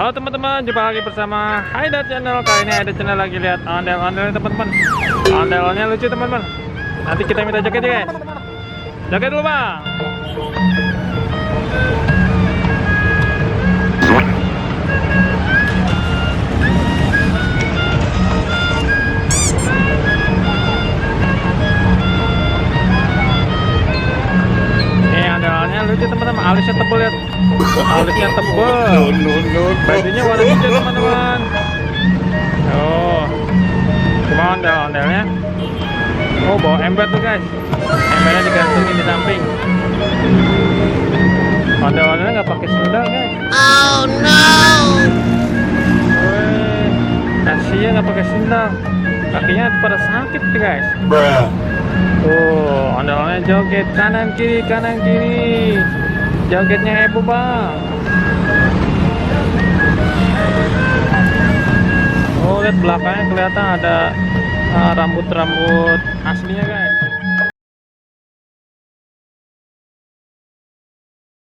Halo teman-teman, jumpa lagi bersama Haida Channel. Kali ini Haida Channel lagi lihat ondel-ondel teman-teman. Ondel-ondelnya lucu teman-teman. Nanti kita minta joget ya guys. Joget dulu bang. Ini ondel-ondelnya lucu teman-teman. Alisnya tebel lihat. Alisnya tebel. Bajunya warna hijau teman-teman. Oh, cuma ondel-ondelnya. Oh, bawa ember tuh guys. Embernya digantungin di samping. Ondel-ondelnya nggak pakai sendal guys. Oh no. Wih, kasihan nggak pakai sendal. Kakinya pada sakit tuh guys. Tuh, ondel-ondelnya joget kanan kiri kanan kiri. Jogetnya heboh bang. Oh, lihat belakangnya kelihatan ada rambut-rambut aslinya guys.